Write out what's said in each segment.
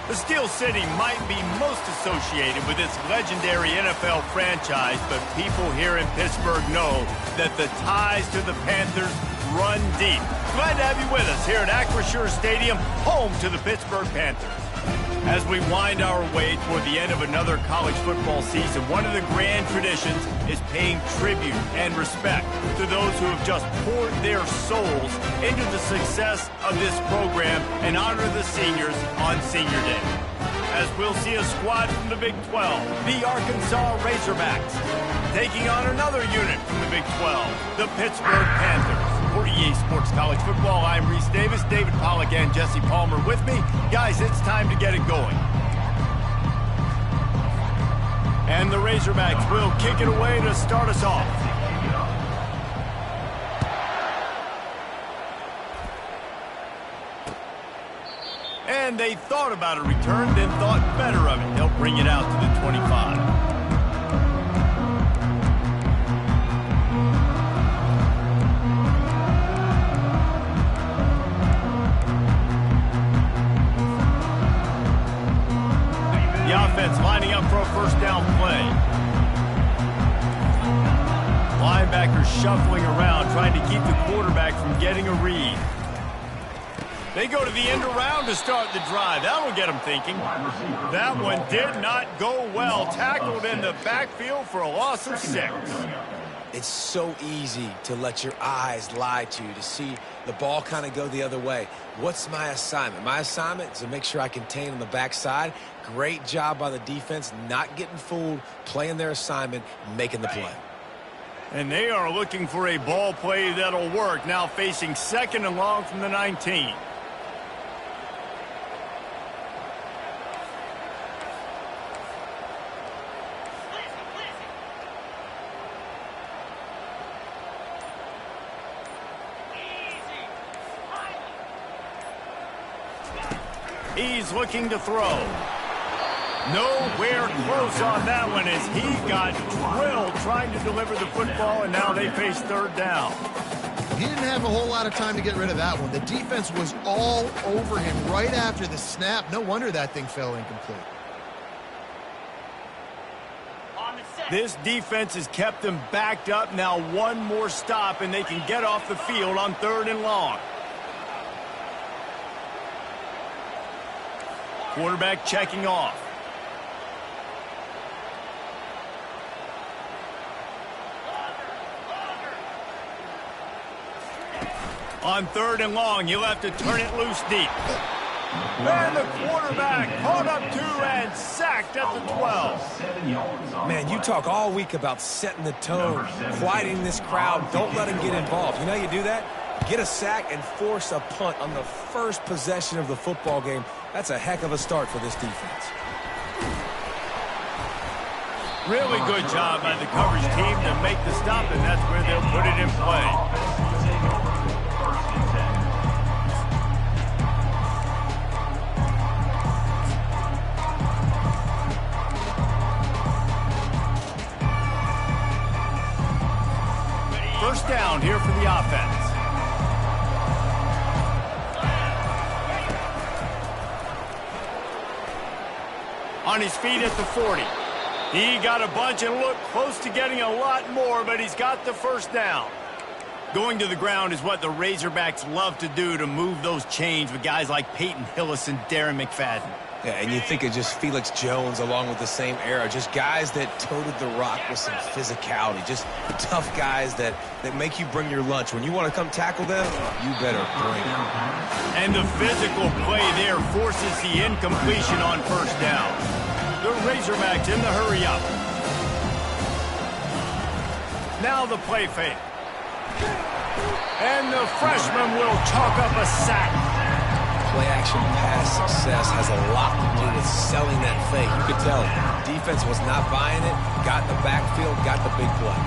The Steel City might be most associated with its legendary NFL franchise, but people here in Pittsburgh know that the ties to the Panthers run deep. Glad to have you with us here at Acrisure Stadium, home to the Pittsburgh Panthers. As we wind our way toward the end of another college football season, one of the grand traditions is paying tribute and respect to those who have just poured their souls into the success of this program and honor the seniors on Senior Day. As we'll see a squad from the Big 12, the Arkansas Razorbacks, taking on another unit from the Big 12, the Pittsburgh Panthers. For EA Sports College Football, I'm Reese Davis, David Pollack, and Jesse Palmer with me. Guys, it's time to get it going. And the Razorbacks will kick it away to start us off. And they thought about a return, then thought better of it. They'll bring it out to the 25. Offense lining up for a first down play. Linebackers shuffling around, trying to keep the quarterback from getting a read. They go to the end around to start the drive. That'll get them thinking. That one did not go well. Tackled in the backfield for a loss of 6. It's so easy to let your eyes lie to you, to see the ball kind of go the other way. What's my assignment? My assignment is to make sure I contain on the backside. Great job by the defense, not getting fooled, playing their assignment, making the play. And they are looking for a ball play that'll work. Now facing second and long from the 19. He's looking to throw. Nowhere close on that one as he got drilled trying to deliver the football, and now they face third down. He didn't have a whole lot of time to get rid of that one. The defense was all over him right after the snap. No wonder that thing fell incomplete. This defense has kept them backed up. Now one more stop, and they can get off the field on third and long. Quarterback checking off. On third and long, you'll have to turn it loose deep. And the quarterback caught up to and sacked at the 12. Man, you talk all week about setting the tone, quieting this crowd. Don't let them get involved. You know how you do that? Get a sack and force a punt on the first possession of the football game. That's a heck of a start for this defense. Really good job by the coverage team to make the stop, and that's where they'll put it in play. First down here for the offense. On his feet at the 40. He got a bunch and looked close to getting a lot more, but he's got the first down. Going to the ground is what the Razorbacks love to do, to move those chains with guys like Peyton Hillis and Darren McFadden. Yeah, and you think of just Felix Jones along with the same era. Just guys that toted the rock with some physicality. Just tough guys that make you bring your lunch. When you want to come tackle them, you better bring it. And the physical play there forces the incompletion on first down. The Razorbacks in the hurry up. Now the play fake. And the freshman will chalk up a sack. Play-action pass success has a lot to do with selling that fake. You could tell defense was not buying it, got in the backfield, got the big play.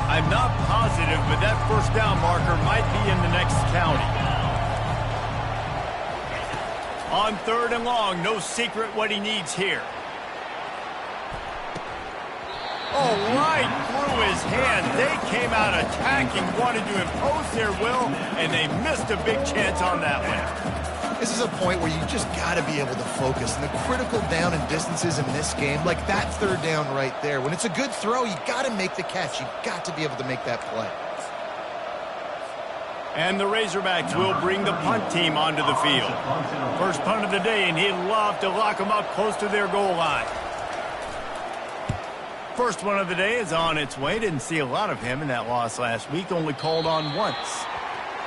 I'm not positive, but that first down marker might be in the next county. On third and long, no secret what he needs here. Oh, right through his hand. They came out attacking, wanted to impose their will, and they missed a big chance on that one. This is a point where you just got to be able to focus. And the critical down and distances in this game, like that third down right there, when it's a good throw, you got to make the catch. You got to be able to make that play. And the Razorbacks will bring the punt team onto the field. First punt of the day, and he'd love to lock them up close to their goal line. First one of the day is on its way. Didn't see a lot of him in that loss last week. Only called on once.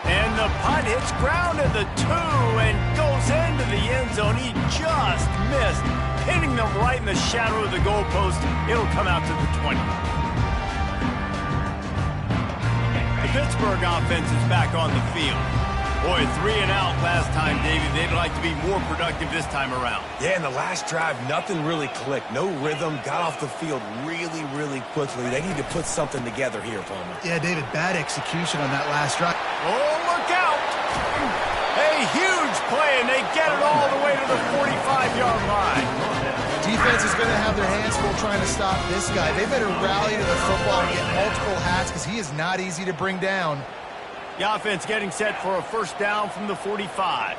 And the punt hits ground at the 2 and goes into the end zone. He just missed, hitting them right in the shadow of the goalpost. It'll come out to the 20. The Pittsburgh offense is back on the field. Boy, 3 and out last time, David. They'd like to be more productive this time around. Yeah, in the last drive, nothing really clicked. No rhythm. Got off the field really, really quickly. They need to put something together here, Palmer. Yeah, David, bad execution on that last drive. Oh, look out! A huge play, and they get it all the way to the 45-yard line. Defense is going to have their hands full trying to stop this guy. They better rally to the football and get multiple hats because he is not easy to bring down. The offense getting set for a first down from the 45.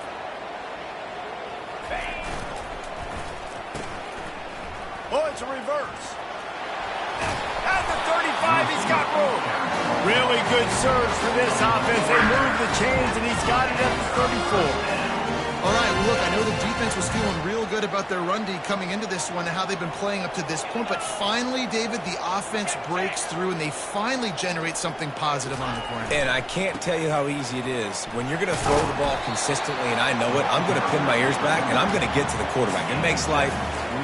Oh, it's a reverse. At the 35, he's got room. Really good surge for this offense. They move the chains, and he's got it at the 34. All right, well, look, I know the defense was feeling real good about their run D coming into this one and how they've been playing up to this point, but finally, David, the offense breaks through and they finally generate something positive on the corner. And I can't tell you how easy it is. When you're going to throw the ball consistently, and I know it, I'm going to pin my ears back, and I'm going to get to the quarterback. It makes life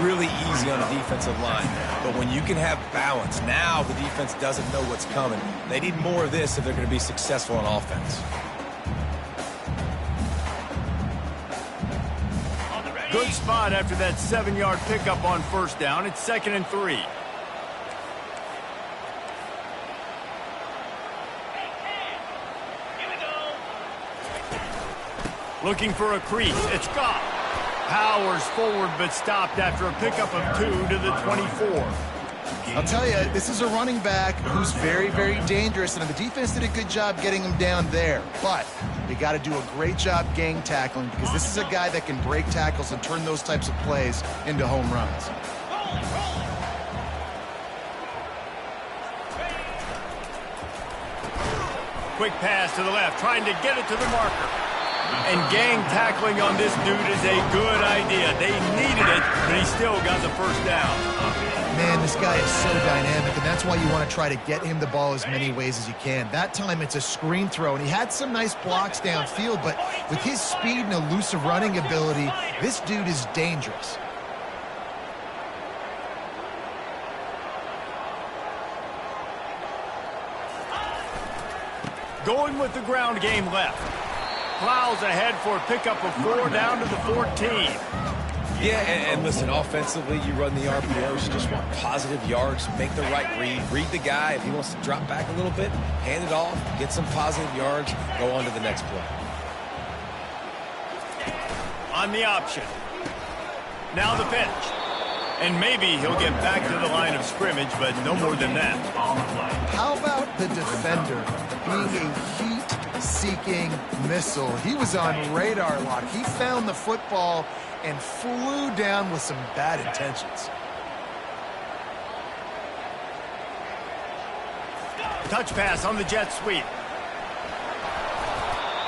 really easy on a defensive line. But when you can have balance, now the defense doesn't know what's coming. They need more of this if they're going to be successful on offense. Good spot after that 7-yard pickup on first down. It's 2nd and 3. Looking for a crease. It's Goff. Powers forward but stopped after a pickup of 2 to the 24. I'll tell you, this is a running back who's very, very dangerous, and the defense did a good job getting him down there. But they got to do a great job gang tackling because this is a guy that can break tackles and turn those types of plays into home runs. Quick pass to the left, trying to get it to the marker. And gang tackling on this dude is a good idea. They needed it, but he still got the first down. Man, this guy is so dynamic, and that's why you want to try to get him the ball as many ways as you can. That time, it's a screen throw, and he had some nice blocks downfield, but with his speed and elusive running ability, this dude is dangerous. Going with the ground game left. Plows ahead for a pickup of 4 down to the 14. Yeah, and listen, offensively, you run the RPOs, you just want positive yards, make the right read the guy. If he wants to drop back a little bit, hand it off, get some positive yards, go on to the next play. On the option. Now the pitch. And maybe he'll get back to the line of scrimmage, but no more than that. How about the defender being a heat-seeking missile? He was on radar lock. He found the football and flew down with some bad intentions. Touch pass on the jet sweep.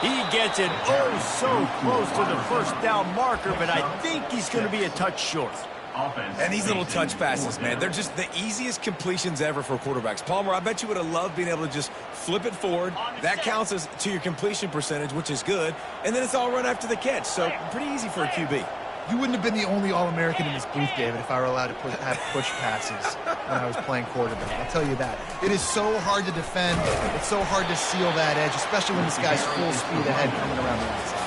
He gets it oh so close to the first down marker, but I think he's going to be a touch short. And these little touch passes, man, they're just the easiest completions ever for quarterbacks. Palmer, I bet you would have loved being able to just flip it forward. That counts as to your completion percentage, which is good. And then it's all run after the catch, so pretty easy for a QB. You wouldn't have been the only All-American in this booth, David, if I were allowed to have push passes when I was playing quarterback. I'll tell you that. It is so hard to defend. It's so hard to seal that edge, especially when this guy's full speed ahead coming around the outside.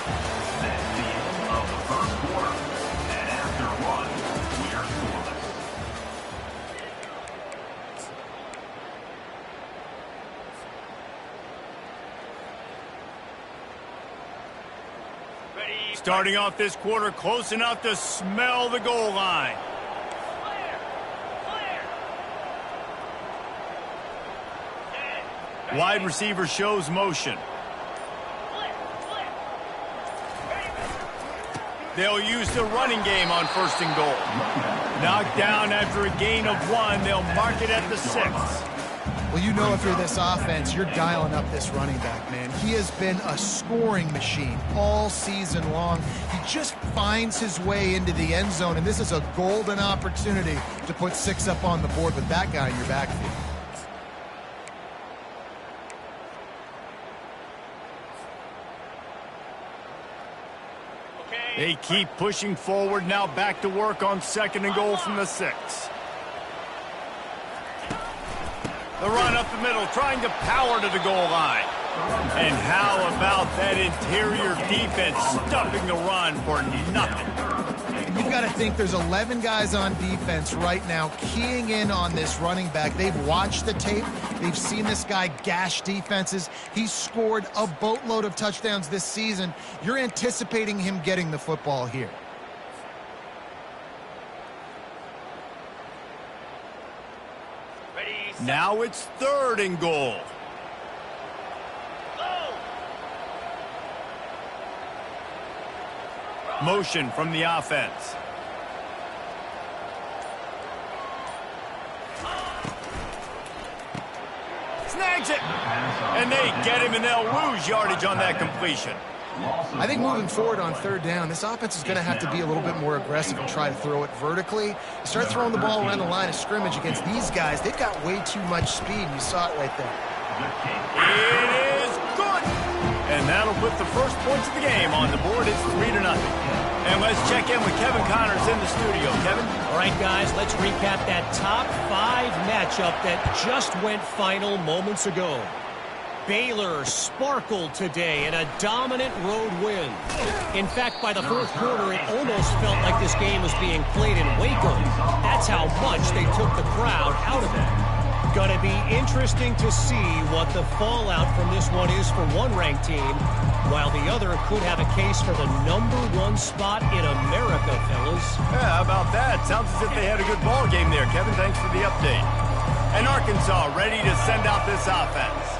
Starting off this quarter close enough to smell the goal line. Wide receiver shows motion. They'll use the running game on 1st and goal. Knocked down after a gain of 1. They'll mark it at the 6. Well, you know if you're this offense, you're dialing up this running back, man. He has been a scoring machine all season long. He just finds his way into the end zone, and this is a golden opportunity to put 6 up on the board with that guy in your backfield. They keep pushing forward, now back to work on 2nd and goal from the 6. The run up the middle, trying to power to the goal line. And how about that interior defense stuffing the run for nothing? You've got to think there's 11 guys on defense right now keying in on this running back. They've watched the tape. They've seen this guy gash defenses. He's scored a boatload of touchdowns this season. You're anticipating him getting the football here. Now it's 3rd and goal. Motion from the offense. Snags it. And they get him, and they'll lose yardage on that completion. I think moving forward on 3rd down, this offense is going to have to be a little bit more aggressive and try to throw it vertically. You start throwing the ball around the line of scrimmage against these guys, they've got way too much speed. You saw it right there. It is good. And that'll put the first points of the game on the board. It's 3-0. And let's check in with Kevin Connors in the studio. Kevin? All right, guys, let's recap that top 5 matchup that just went final moments ago. Baylor sparkled today in a dominant road win. In fact, by the 4th quarter, it almost felt like this game was being played in Waco. That's how much they took the crowd out of it. Going to be interesting to see what the fallout from this one is for one ranked team, while the other could have a case for the #1 spot in America, fellas. Yeah, how about that? Sounds as if they had a good ball game there. Kevin, thanks for the update. And Arkansas ready to send out this offense.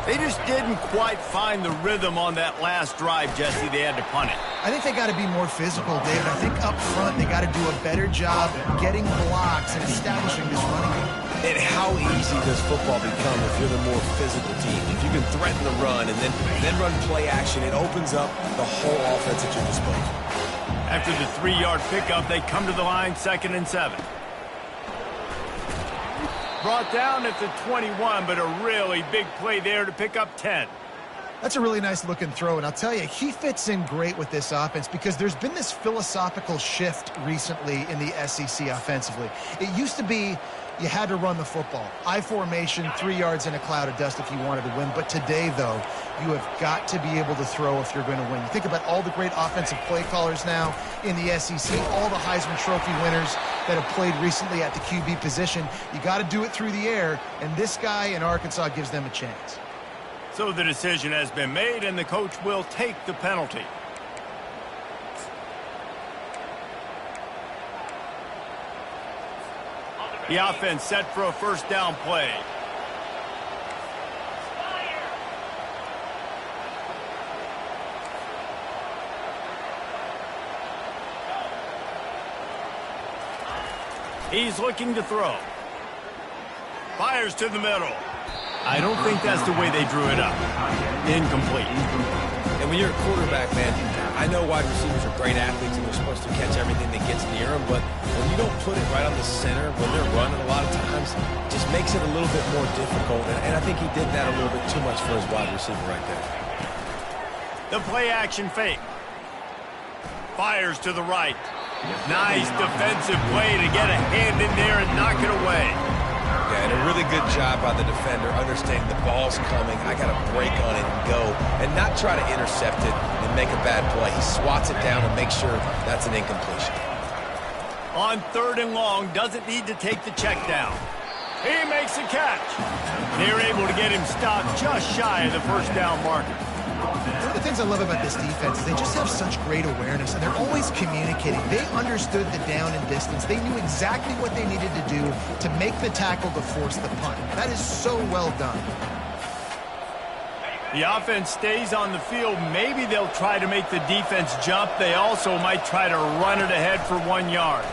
They just didn't quite find the rhythm on that last drive, Jesse. They had to punt it. I think they got to be more physical, David. I think up front they got to do a better job getting blocks and establishing this running game. And how easy does football become if you're the more physical team? If you can threaten the run and then run play action, it opens up the whole offense at your disposal. After the 3-yard pickup, they come to the line, 2nd and 7. Brought down at the 21, but a really big play there to pick up 10. That's a really nice looking throw, and I'll tell you, he fits in great with this offense because there's been this philosophical shift recently in the SEC offensively. It used to be you had to run the football. I formation, 3 yards in a cloud of dust if you wanted to win. But today, though, you have got to be able to throw if you're going to win. You think about all the great offensive play callers now in the SEC, all the Heisman Trophy winners that have played recently at the QB position. You got to do it through the air, and this guy in Arkansas gives them a chance. So the decision has been made, and the coach will take the penalty. The offense set for a 1st down play. He's looking to throw. Fires to the middle. I don't think that's the way they drew it up. Incomplete. And when you're a quarterback, man, I know wide receivers are great athletes and they're supposed to catch everything that gets near them, but when you don't put it right on the center, when they're running a lot of times, it just makes it a little bit more difficult. And I think he did that a little bit too much for his wide receiver right there. The play action fake. Fires to the right. Nice defensive play to get a hand in there and knock it away. Yeah, and a really good job by the defender, understanding the ball's coming. I got to break on it and go, and not try to intercept it and make a bad play. He swats it down and makes sure that's an incompletion. On 3rd and long, doesn't need to take the check down. He makes a catch. They're able to get him stopped just shy of the 1st down marker. One of the things I love about this defense is they just have such great awareness, and they're always communicating. They understood the down and distance. They knew exactly what they needed to do to make the tackle to force the punt. That is so well done. The offense stays on the field. Maybe they'll try to make the defense jump. They also might try to run it ahead for 1 yard.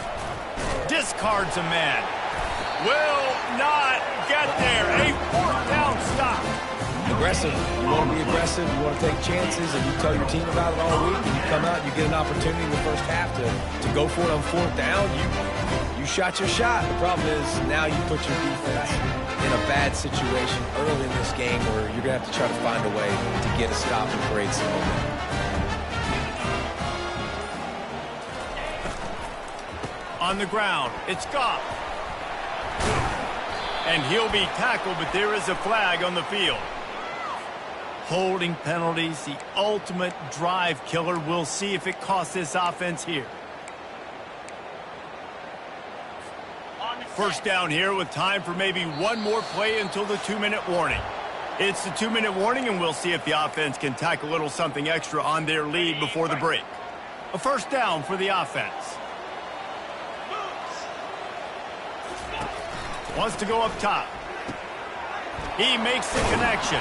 Discards a man. Will not get there. A 4th down stop. Aggressive. You want to be aggressive. You want to take chances, and you tell your team about it all week, and you come out and you get an opportunity in the first half to go for it on 4th down. You shot your shot. The problem is now you put your defense in a bad situation early in this game where you're going to have to try to find a way to get a stop and create some momentum. On the ground, it's Goff. And he'll be tackled, but there is a flag on the field. Holding penalties, the ultimate drive killer. We'll see if it costs this offense here. First down here with time for maybe one more play until the 2-minute warning. It's the 2-minute warning, and we'll see if the offense can tack a little something extra on their lead before the break. A first down for the offense. Wants to go up top. He makes the connection.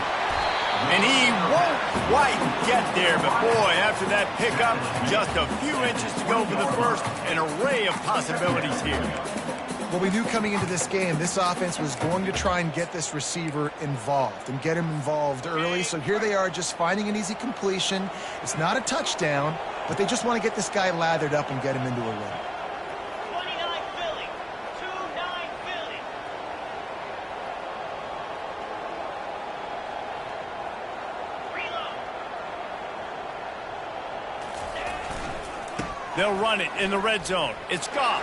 And he won't quite get there, but boy, after that pickup, just a few inches to go for the first. An array of possibilities here. Well, we knew coming into this game, this offense was going to try and get this receiver involved and get him involved early. So here they are just finding an easy completion. It's not a touchdown, but they just want to get this guy lathered up and get him into a rhythm. 29 Philly. 2-9 Philly. Reload. They'll run it in the red zone. It's Goff.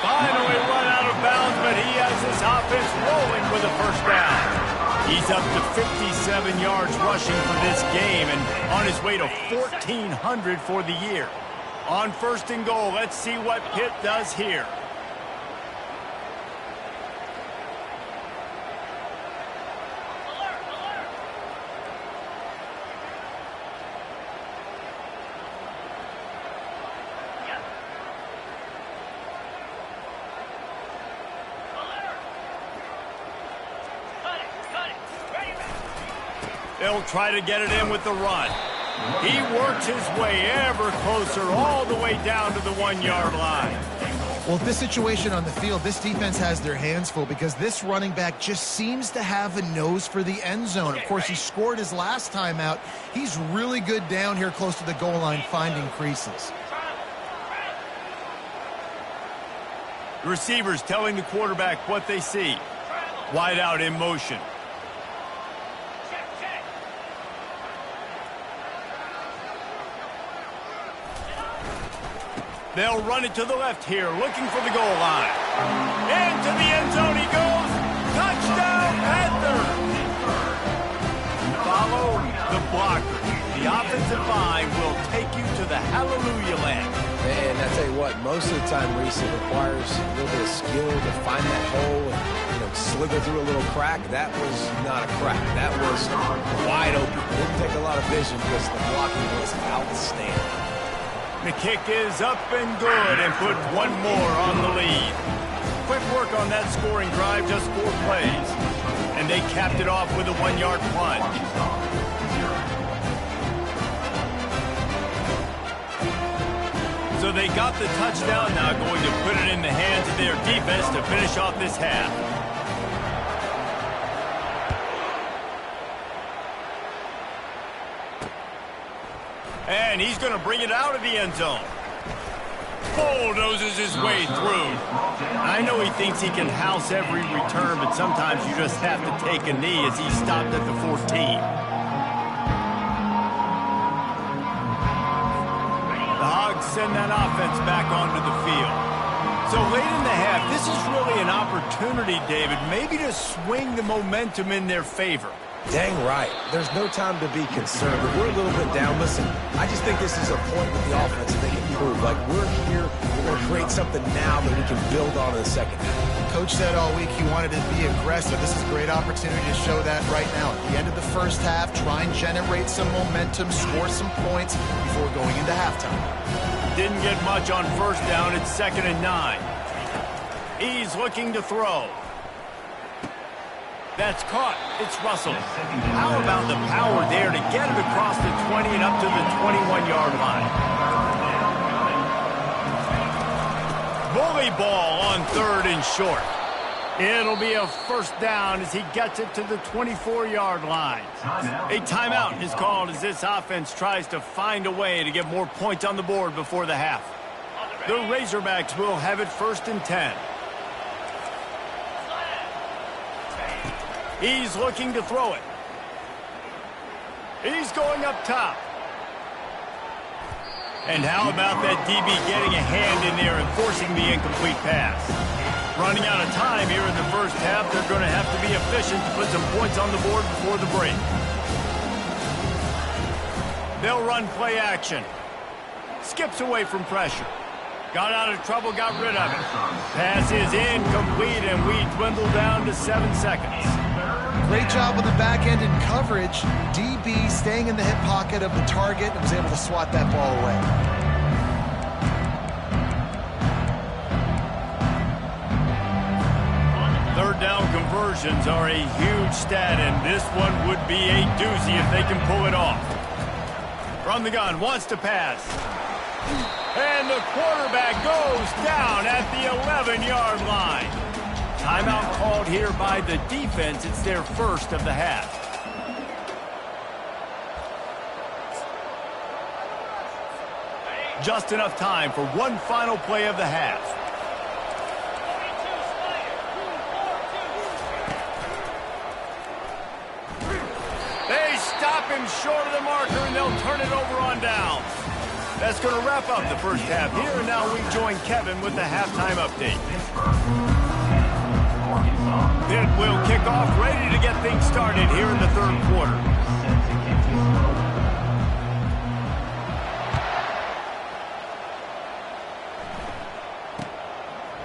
Finally run out of bounds, but he has his offense rolling with a first down. He's up to 57 yards rushing for this game and on his way to 1,400 for the year. On 1st and goal, let's see what Pitt does here. They'll try to get it in with the run. He works his way ever closer all the way down to the 1-yard line. Well, this situation on the field, this defense has their hands full because this running back just seems to have a nose for the end zone. Of course, he scored his last time out. He's really good down here close to the goal line finding creases. The receivers telling the quarterback what they see. Wide out in motion. They'll run it to the left here, looking for the goal line. Into the end zone he goes. Touchdown, Panthers! Follow the blocker. The offensive line will take you to the hallelujah land. Man, I tell you what, most of the time, Reese, it requires a little bit of skill to find that hole and, slither through a little crack. That was not a crack. That was wide open. It didn't take a lot of vision because the blocking was outstanding. The kick is up and good and put one more on the lead. Quick work on that scoring drive, just 4 plays. And they capped it off with a 1-yard plunge. So they got the touchdown, now going to put it in the hands of their defense to finish off this half. And he's going to bring it out of the end zone. Bulldozes his way through. I know he thinks he can house every return, but sometimes you just have to take a knee as he stopped at the 14. The Hogs send that offense back onto the field. So late in the half, this is really an opportunity, David, maybe to swing the momentum in their favor. Dang right. There's no time to be concerned. But we're a little bit down. Listen, I just think this is a point with the offense that they can prove. Like, we're here, we're going to create something now that we can build on in the second half. Coach said all week he wanted to be aggressive. This is a great opportunity to show that right now. At the end of the first half, try and generate some momentum, score some points before going into halftime. Didn't get much on first down. It's 2nd and 9. He's looking to throw. That's caught. It's Russell. How about the power there to get it across the 20 and up to the 21-yard line? Bully ball on 3rd and short. It'll be a first down as he gets it to the 24-yard line. A timeout is called as this offense tries to find a way to get more points on the board before the half. The Razorbacks will have it 1st and 10. He's looking to throw it. He's going up top. And how about that DB getting a hand in there and forcing the incomplete pass? Running out of time here in the first half, they're going to have to be efficient to put some points on the board before the break. They'll run play action. Skips away from pressure. Got out of trouble, got rid of it. Pass is incomplete, and we dwindle down to 7 seconds. Great job with the back end in coverage. DB staying in the hip pocket of the target and was able to swat that ball away. Third down conversions are a huge stat, and this one would be a doozy if they can pull it off. From the gun, wants to pass. And the quarterback goes down at the 11-yard line. Timeout called here by the defense. It's their first of the half. Just enough time for one final play of the half. They stop him short of the marker, and they'll turn it over on downs. That's going to wrap up the first half here, and now we join Kevin with the halftime update. Pitt will kick off, ready to get things started here in the third quarter.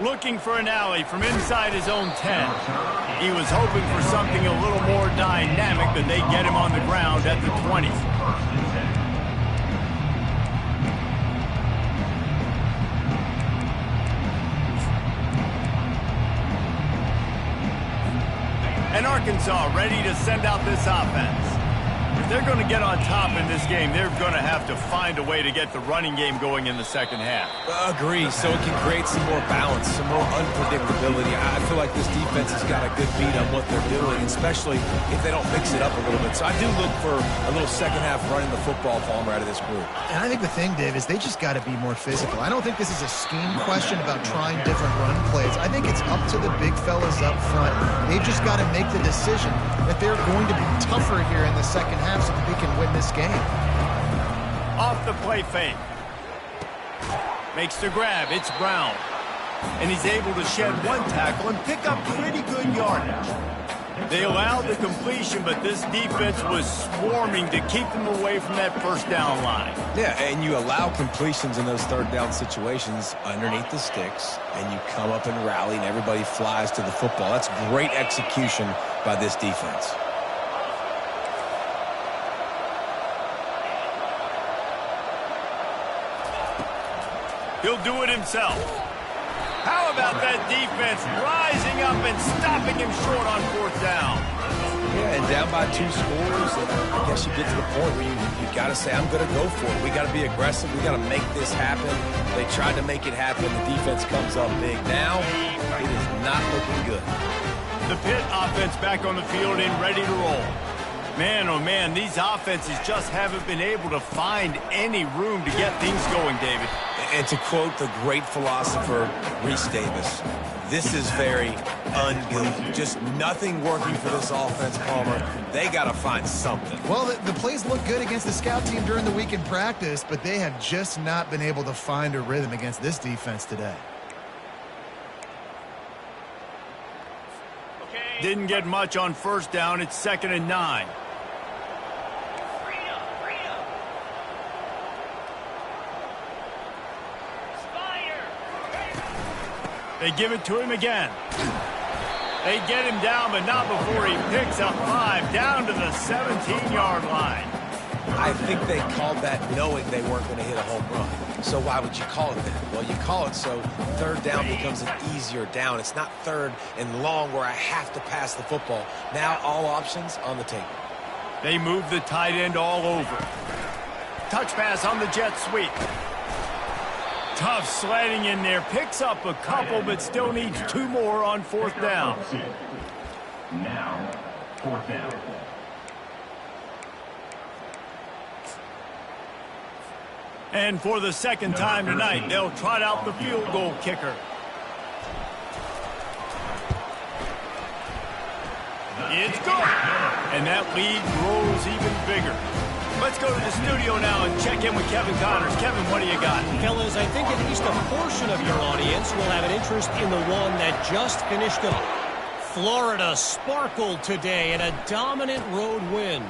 Looking for an alley from inside his own 10. He was hoping for something a little more dynamic, but they get him on the ground at the 20. And Arkansas ready to send out this offense. If they're going to get on top in this game, they're going to have to find a way to get the running game going in the second half. Agree, so it can create some more balance, some more unpredictability. I feel like this defense has got a good beat on what they're doing, especially if they don't mix it up a little bit. So I do look for a little second half running the football, Palmer, out of this group. And I think the thing, Dave, is they just got to be more physical. I don't think this is a scheme question about trying different run plays. I think it's up to the big fellas up front. They've just got to make the decision that they're going to be tougher here in the second half so that they can win this game. Off the play fake. Makes the grab. It's Brown. And he's able to shed one tackle and pick up pretty good yardage. They allowed the completion, but this defense was swarming to keep them away from that first down line. Yeah, and you allow completions in those third down situations underneath the sticks, and you come up and rally, and everybody flies to the football. That's great execution by this defense. He'll do it himself. How about that defense rising up and stopping him short on fourth down? Yeah, and down by 2 scores, I guess you get to the point where you got to say, I'm going to go for it. We got to be aggressive. We got to make this happen. They tried to make it happen. The defense comes up big. Now, it is not looking good. The Pitt offense back on the field and ready to roll. Man, oh man, these offenses just haven't been able to find any room to get things going, David. And to quote the great philosopher, Reese Davis, this is very ungood. Just nothing working for this offense, Palmer. They got to find something. Well, the plays look good against the scout team during the week in practice, but they have just not been able to find a rhythm against this defense today. Didn't get much on first down. It's 2nd and 9. They give it to him again. They get him down, but not before he picks up 5 down to the 17-yard line. I think they called that knowing they weren't going to hit a home run. So why would you call it that? Well, you call it so third down becomes an easier down. It's not third and long where I have to pass the football. Now all options on the table. They move the tight end all over. Touch pass on the jet sweep. Tough sledding in there. Picks up a couple, but still needs 2 more on 4th down. Now, 4th down. And for the second time tonight, they'll trot out the field goal kicker. It's good. And that lead grows even bigger. Let's go to the studio now and check in with Kevin Connors. Kevin, what do you got? Fellas, I think at least a portion of your audience will have an interest in the one that just finished up. Florida sparkled today in a dominant road win.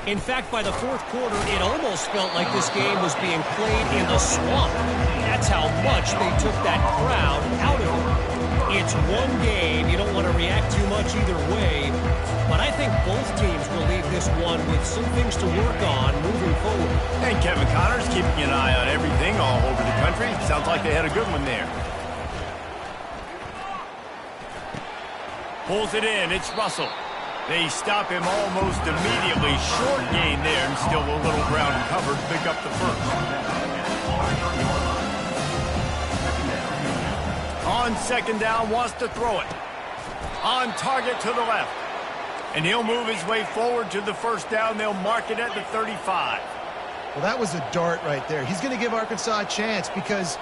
In fact, by the 4th quarter, it almost felt like this game was being played in the swamp. That's how much they took that crowd out of it. It's one game. You don't want to react too much either way. But I think both teams will leave this one with some things to work on moving forward. And Kevin Connors keeping an eye on everything all over the country. Sounds like they had a good one there. Pulls it in. It's Russell. They stop him almost immediately. Short gain there and still a little ground covered to pick up the first. On 2nd down, wants to throw it. On target to the left. And he'll move his way forward to the 1st down. They'll mark it at the 35. Well, that was a dart right there. He's going to give Arkansas a chance because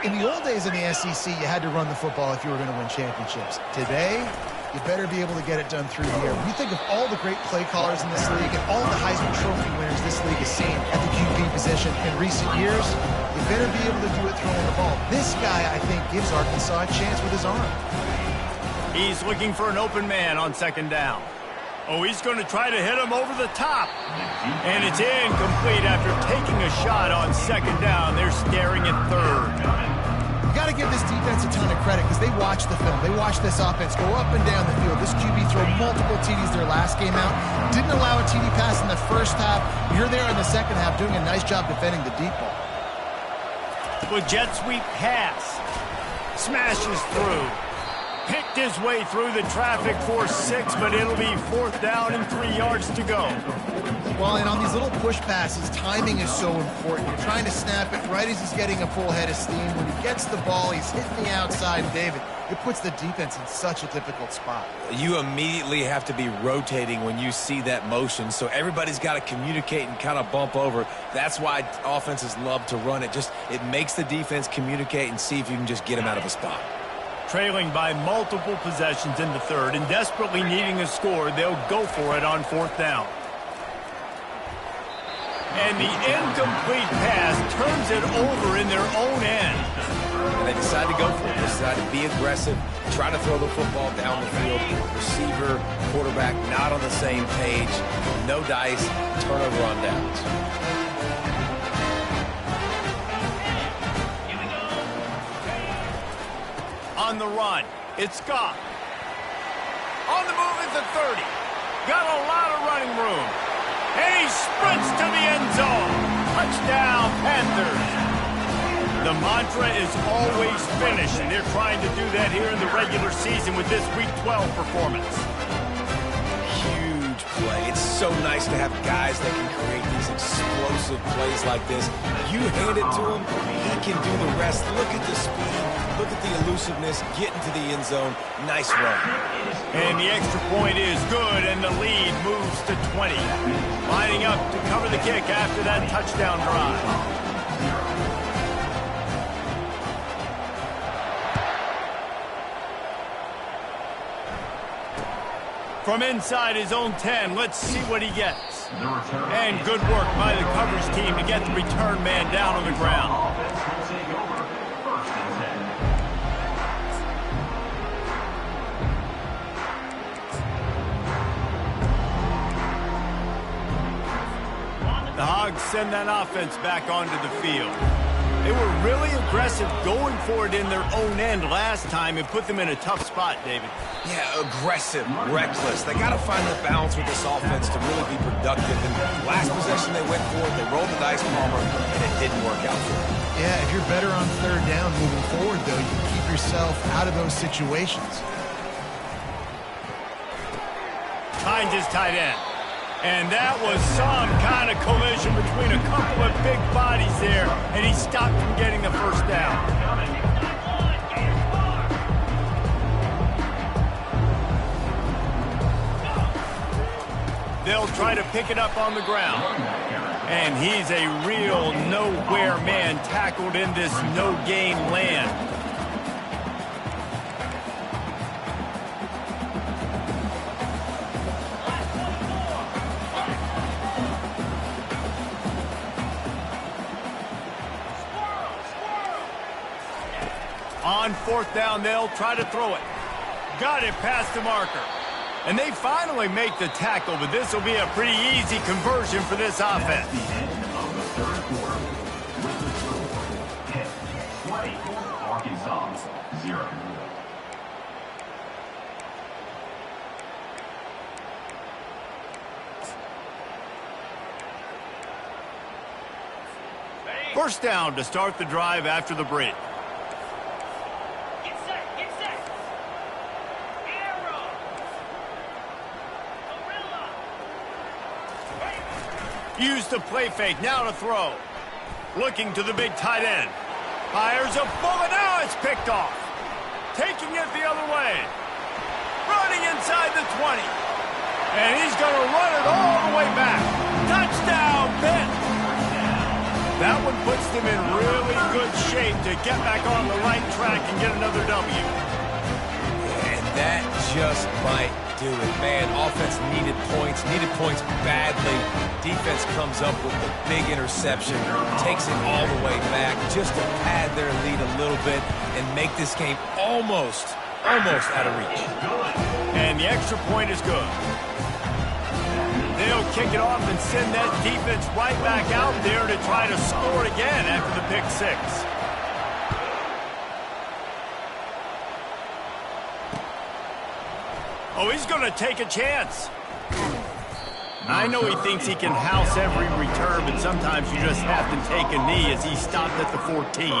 in the old days in the SEC, you had to run the football if you were going to win championships. Today, you better be able to get it done through the air. When you think of all the great play callers in this league and all the Heisman Trophy winners this league has seen at the QB position in recent years, you better be able to do it throwing the ball. This guy, I think, gives Arkansas a chance with his arm. He's looking for an open man on 2nd down. Oh, he's going to try to hit him over the top. And it's incomplete after taking a shot on 2nd down. They're staring at 3rd. You got to give this defense a ton of credit because they watch the film. They watch this offense go up and down the field. This QB threw multiple TDs their last game out. Didn't allow a TD pass in the first half. You're there in the second half doing a nice job defending the deep ball. With jet sweep pass. Smashes through. Picked his way through the traffic for 6, but it'll be 4th down and 3 yards to go. Well, and on these little push passes, timing is so important. You're trying to snap it right as he's getting a full head of steam. When he gets the ball, he's hitting the outside, David. It puts the defense in such a difficult spot. You immediately have to be rotating when you see that motion, so everybody's got to communicate and kind of bump over. That's why offenses love to run it. It makes the defense communicate and see if you can just get him out of a spot. Trailing by multiple possessions in the 3rd and desperately needing a score, they'll go for it on 4th down. And the incomplete pass turns it over in their own end. And they decide to go for it. They decide to be aggressive, try to throw the football down the field. Receiver, quarterback, not on the same page. No dice, turnover on downs. On the run, it's Scott. On the move at the 30. Got a lot of running room. And he sprints to the end zone. Touchdown, Panthers. The mantra is always finish, and they're trying to do that here in the regular season with this Week 12 performance. Huge play. It's so nice to have guys that can create these explosive plays like this. You hand it to him, he can do the rest. Look at the speed. Look at the elusiveness, get into the end zone. Nice run. And the extra point is good, and the lead moves to 20. Lining up to cover the kick after that touchdown drive. From inside his own 10, let's see what he gets. And good work by the coverage team to get the return man down on the ground. The Hogs send that offense back onto the field. They were really aggressive going for it in their own end last time and put them in a tough spot, David. Yeah, aggressive, reckless. They got to find the balance with this offense to really be productive. And last possession they went for it, they rolled the dice, Palmer, and it didn't work out for them. Yeah, if you're better on third down moving forward, though, you can keep yourself out of those situations. Finds his tight end. And that was some kind of collision between a couple of big bodies there, and he stopped from getting the first down. They'll try to pick it up on the ground. And he's a real nowhere man tackled in this no-gain land. On fourth down, they'll try to throw it. Got it past the marker. And they finally make the tackle, but this will be a pretty easy conversion for this offense. At the end of the third quarter, with the score 10-20, Arkansas 0. First down to start the drive after the break. Use the play fake, now to throw. Looking to the big tight end. Fires a bullet, now it's picked off. Taking it the other way. Running inside the 20. And he's going to run it all the way back. Touchdown, Pitt! That one puts them in really good shape to get back on the right track and get another W. And that just might do it. Man, offense needed points badly. Defense comes up with the big interception, takes it all the way back just to pad their lead a little bit and make this game almost out of reach. And the extra point is good. They'll kick it off and send that defense right back out there to try to score again after the pick six. Oh, he's going to take a chance. I know he thinks he can house every return, but sometimes you just have to take a knee as he stopped at the 14.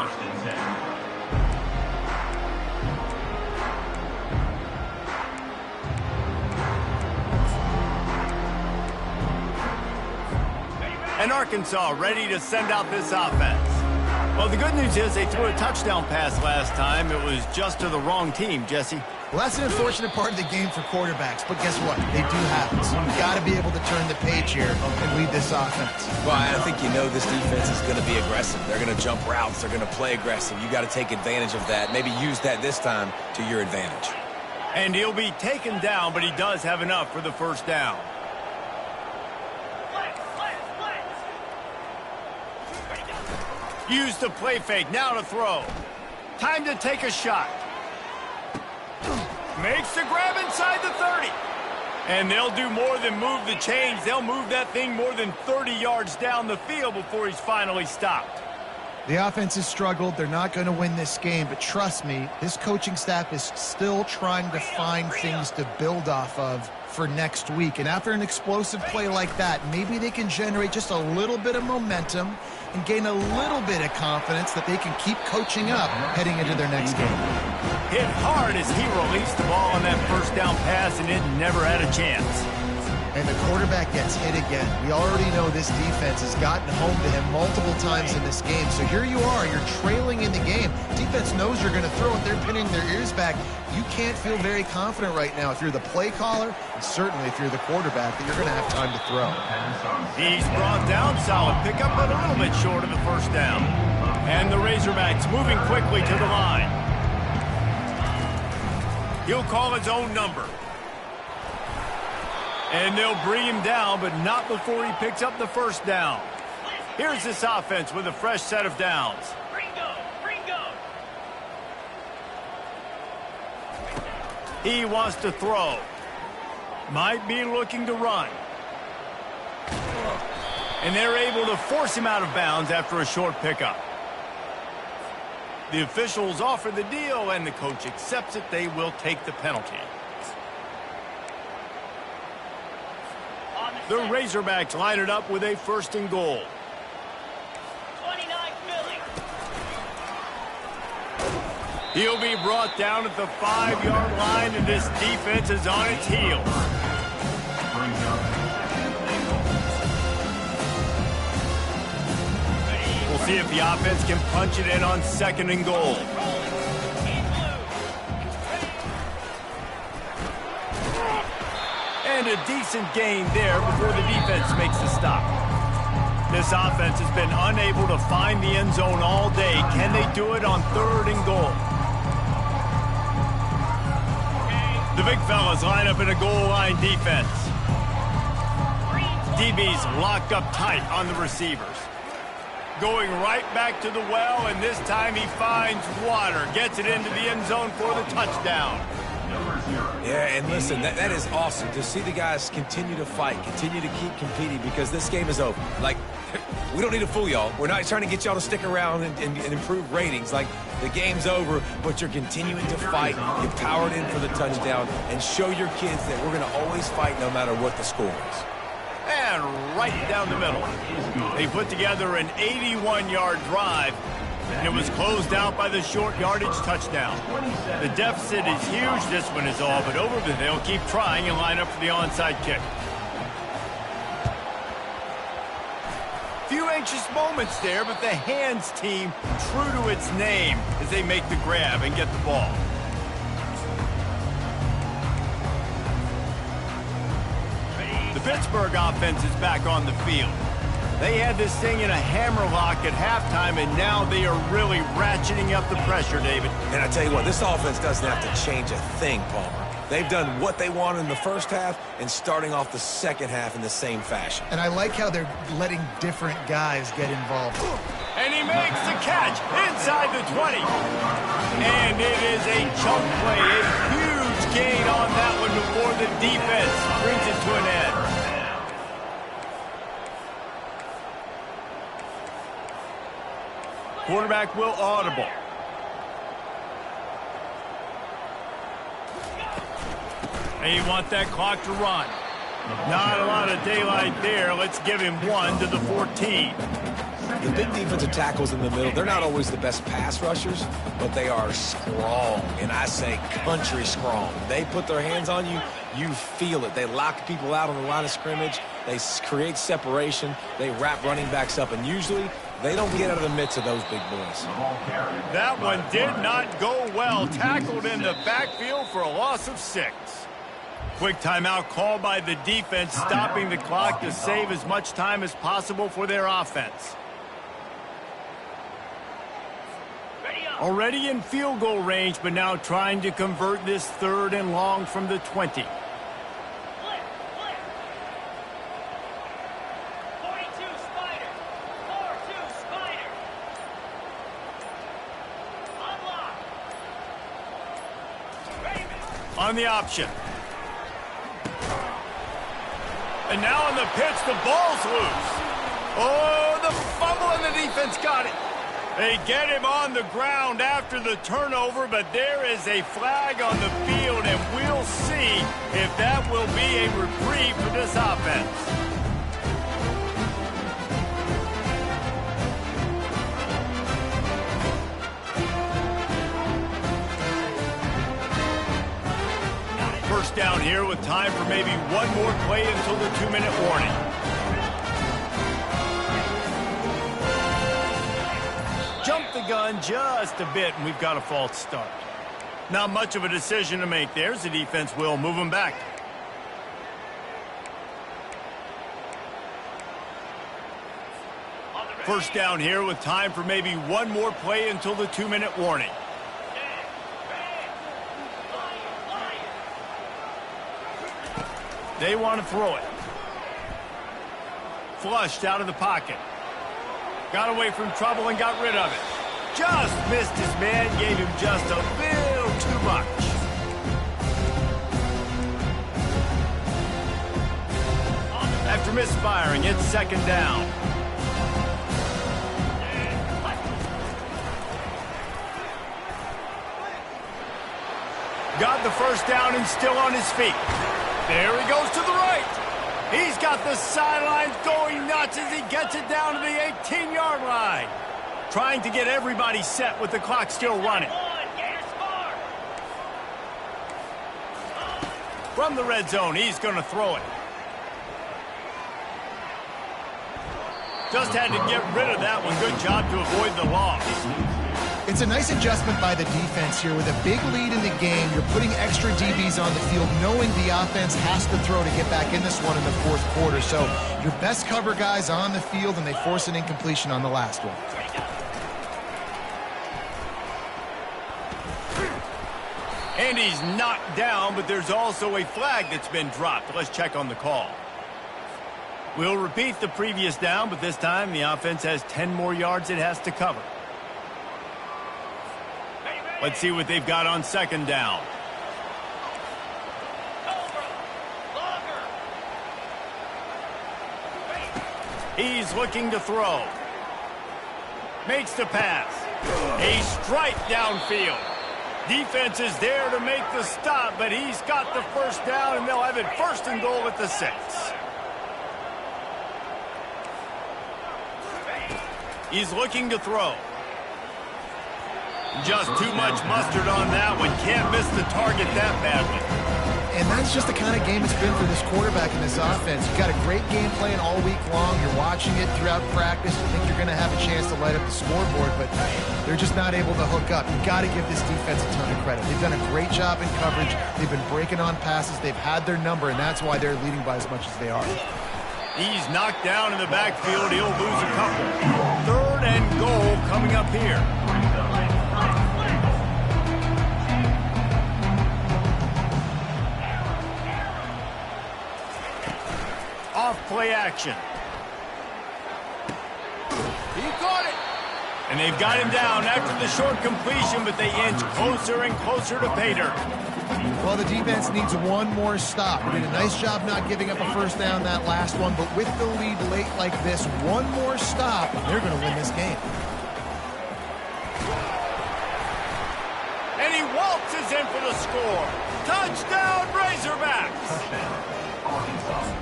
And Arkansas ready to send out this offense. Well, the good news is they threw a touchdown pass last time. It was just to the wrong team, Jesse. Well, that's an unfortunate part of the game for quarterbacks, but guess what? They do happen. So you've got to be able to turn the page here and lead this offense. Well, I think you know this defense is going to be aggressive. They're going to jump routes. They're going to play aggressive. You got to take advantage of that. Maybe use that this time to your advantage. And he'll be taken down, but he does have enough for the first down. Use the play fake, now to throw. Time to take a shot. Makes the grab inside the 30. And they'll do more than move the chains. They'll move that thing more than 30 yards down the field before he's finally stopped. The offense has struggled. They're not going to win this game, but trust me, this coaching staff is still trying to find things to build off of for next week. And after an explosive play like that, maybe they can generate just a little bit of momentum and gain a little bit of confidence that they can keep coaching up heading into their next game. Hit hard as he released the ball on that first down pass, and it never had a chance. And the quarterback gets hit again. We already know this defense has gotten home to him multiple times in this game. So here you are, you're trailing in the game. Defense knows you're going to throw it. They're pinning their ears back. You can't feel very confident right now if you're the play caller, and certainly if you're the quarterback, that you're going to have time to throw. He's brought down, solid pickup, but a little bit short of the first down. And the Razorbacks moving quickly to the line. He'll call his own number. And they'll bring him down, but not before he picks up the first down. Here's this offense with a fresh set of downs. He wants to throw. Might be looking to run. And they're able to force him out of bounds after a short pickup. The officials offer the deal, and the coach accepts it. They will take the penalty. The Razorbacks line it up with a 1st and goal. 29 Philly. He'll be brought down at the 5-yard line, and this defense is on its heels. We'll see if the offense can punch it in on 2nd and goal. And a decent gain there before the defense makes the stop. This offense has been unable to find the end zone all day. Can they do it on 3rd and goal? The big fellas line up in a goal line defense. DB's locked up tight on the receivers. Going right back to the well, and this time he finds water. Gets it into the end zone for the touchdown. Yeah, and listen, that is awesome to see the guys continue to fight, continue to keep competing, because this game is over. Like, we don't need to fool y'all. We're not trying to get y'all to stick around and improve ratings. Like, the game's over, but you're continuing to fight. You powered in for the touchdown, and show your kids that we're going to always fight no matter what the score is. And right down the middle. They put together an 81-yard drive, and it was closed out by the short yardage touchdown. The deficit is huge. This one is all but over, but they'll keep trying and line up for the onside kick. Few anxious moments there, but the hands team true to its name as they make the grab and get the ball. The Pittsburgh offense is back on the field. They had this thing in a hammerlock at halftime, and now they are really ratcheting up the pressure, David. And I tell you what, this offense doesn't have to change a thing, Palmer. They've done what they wanted in the first half and starting off the second half in the same fashion. And I like how they're letting different guys get involved. And he makes the catch inside the 20. And it is a chunk play, a huge gain on that one before the defense brings it to an end. Quarterback will audible. And you want that clock to run. Not a lot of daylight there. Let's give him 1 to the 14. The big defensive tackles in the middle, they're not always the best pass rushers, but they are strong, and I say country strong. They put their hands on you, you feel it. They lock people out on the line of scrimmage. They create separation. They wrap running backs up, and usually they don't get out of the midst of those big boys. That one did not go well. Tackled in the backfield for a loss of 6. Quick timeout called by the defense, stopping the clock to save as much time as possible for their offense. Already in field goal range, but now trying to convert this 3rd and long from the 20. 42 Spider. 4-2 Spider. Unlock. Raven. On the option. And now on the pitch, the ball's loose. Oh, the fumble, and the defense got it. They get him on the ground after the turnover, but there is a flag on the field, and we'll see if that will be a reprieve for this offense. First down here with time for maybe one more play until the 2-minute warning. Jump the gun just a bit, and we've got a false start. Not much of a decision to make there, as the defense will move them back. First down here with time for maybe one more play until the 2-minute warning. They want to throw it. Flushed out of the pocket. Got away from trouble and got rid of it. Just missed his man, gave him just a little too much. After misfiring, it's 2nd down. got the first down and still on his feet. There he goes to the right. He's got the sidelines going nuts as he gets it down to the 18-yard line. Trying to get everybody set with the clock still running. From the red zone, he's going to throw it. Just had to get rid of that one. Good job to avoid the loss. It's a nice adjustment by the defense here. With a big lead in the game, you're putting extra DBs on the field, knowing the offense has to throw to get back in this one in the fourth quarter. So your best cover guys on the field, and they force an incompletion on the last one. And he's knocked down, but there's also a flag that's been dropped. Let's check on the call. We'll repeat the previous down, but this time the offense has 10 more yards it has to cover. Let's see what they've got on second down. He's looking to throw. Makes the pass. A strike downfield. Defense is there to make the stop, but he's got the first down, and they'll have it first and goal at the 6. He's looking to throw. Just too much mustard on that one. Can't miss the target that badly. And that's just the kind of game it's been for this quarterback in this offense. You've got a great game plan all week long. You're watching it throughout practice. You think you're going to have a chance to light up the scoreboard, but they're just not able to hook up. You've got to give this defense a ton of credit. They've done a great job in coverage. They've been breaking on passes. They've had their number, and that's why they're leading by as much as they are. He's knocked down in the backfield. He'll lose a couple. Third and goal coming up here. Off play action. He caught it. And they've got him down after the short completion, but they inch closer and closer to pay dirt. Well, the defense needs one more stop. They did a nice job not giving up a first down that last one, but with the lead late like this, one more stop, they're going to win this game. And he waltzes in for the score. Touchdown, Razorbacks!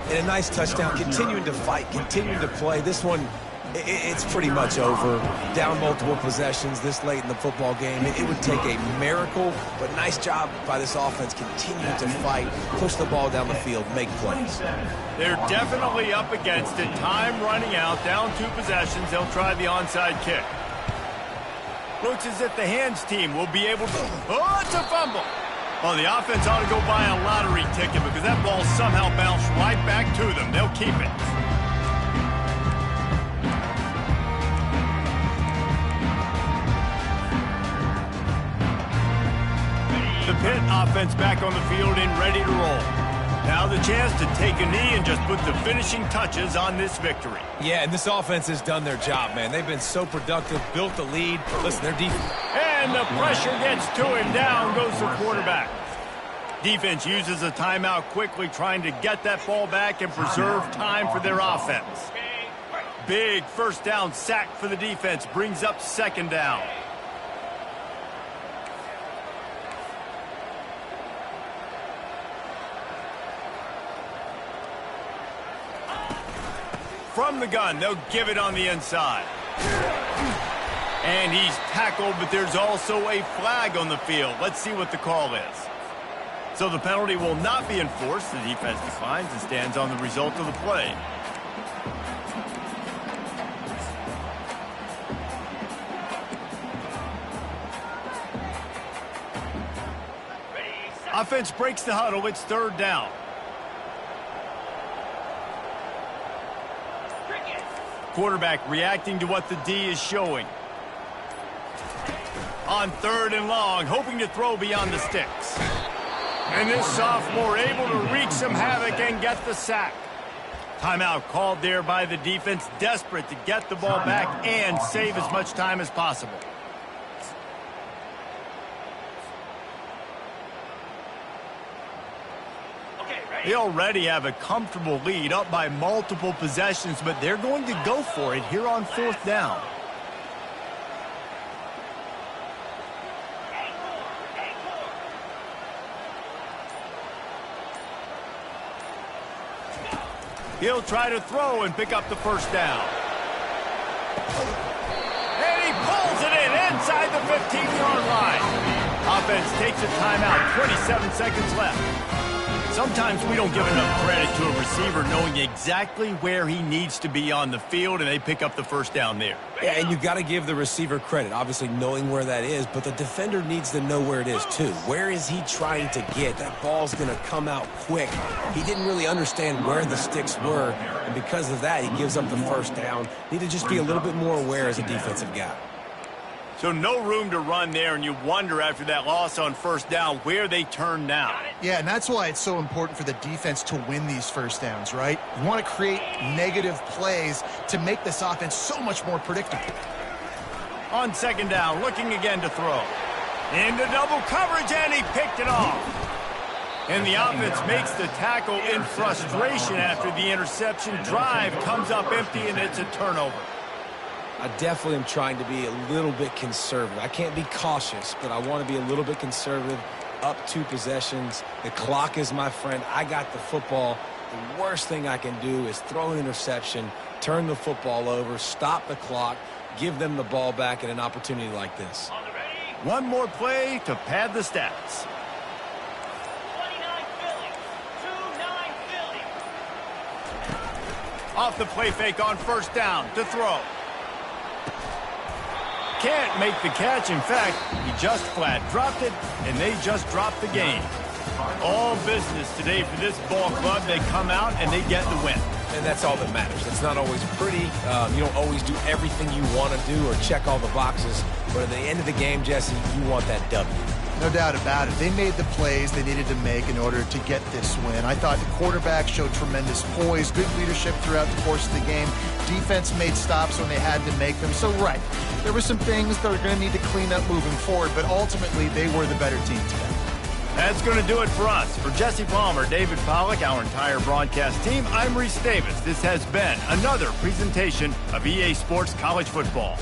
And a nice touchdown, continuing to fight, continuing to play. This one, it's pretty much over. Down multiple possessions this late in the football game. It would take a miracle, but nice job by this offense continuing to fight, push the ball down the field, make plays. They're definitely up against it. Time running out, down 2 possessions. They'll try the onside kick. Looks as if the hands team will be able to... Oh, it's a fumble! Well, the offense ought to go buy a lottery ticket because that ball somehow bounced right back to them. They'll keep it. The Pitt offense back on the field and ready to roll. Now the chance to take a knee and just put the finishing touches on this victory. Yeah, and this offense has done their job, man. They've been so productive, built the lead. Listen, their defense... And the pressure gets to him. Down goes the quarterback. Defense uses a timeout quickly, trying to get that ball back and preserve time for their offense. Big first down sack for the defense. Brings up second down. From the gun, they'll give it on the inside. And he's tackled, but there's also a flag on the field. Let's see what the call is. So the penalty will not be enforced. The defense declines and stands on the result of the play. Offense breaks the huddle. It's third down. Quarterback reacting to what the D is showing. On third and long, hoping to throw beyond the sticks. And this sophomore able to wreak some havoc and get the sack. Timeout called there by the defense, desperate to get the ball back and save as much time as possible. They already have a comfortable lead, up by multiple possessions, but they're going to go for it here on fourth down. He'll try to throw and pick up the first down. And he pulls it in inside the 15-yard line. Offense takes a timeout, 27 seconds left. Sometimes we don't give enough credit to a receiver knowing exactly where he needs to be on the field, and they pick up the first down there. Yeah, and you got to give the receiver credit, obviously knowing where that is, but the defender needs to know where it is too. Where is he trying to get? That ball's going to come out quick. He didn't really understand where the sticks were, and because of that, he gives up the first down. Need to just be a little bit more aware as a defensive guy. So no room to run there, and you wonder after that loss on first down where they turn now. Yeah, and that's why it's so important for the defense to win these first downs, right? You want to create negative plays to make this offense so much more predictable. On second down, looking again to throw. Into double coverage, and he picked it off. And the offense makes the tackle in frustration after the interception. Drive comes up empty, and it's a turnover. I definitely am trying to be a little bit conservative. I can't be cautious, but I want to be a little bit conservative. Up 2 possessions. The clock is my friend. I got the football. The worst thing I can do is throw an interception, turn the football over, stop the clock, give them the ball back at an opportunity like this. One more play to pad the stats. 29 Philly. 2-9 Philly. Off the play fake on first down to throw. Can't make the catch. In fact, he just flat dropped it, and they just dropped the game. All business today for this ball club. They come out, and they get the win. And that's all that matters. It's not always pretty. You don't always do everything you want to do or check all the boxes. But at the end of the game, Jesse, you want that W. No doubt about it. They made the plays they needed to make in order to get this win. I thought the quarterback showed tremendous poise, good leadership throughout the course of the game. Defense made stops when they had to make them. So, right, there were some things that are going to need to clean up moving forward, but ultimately they were the better team today. That's going to do it for us. For Jesse Palmer, David Pollack, our entire broadcast team, I'm Reese Davis. This has been another presentation of EA Sports College Football.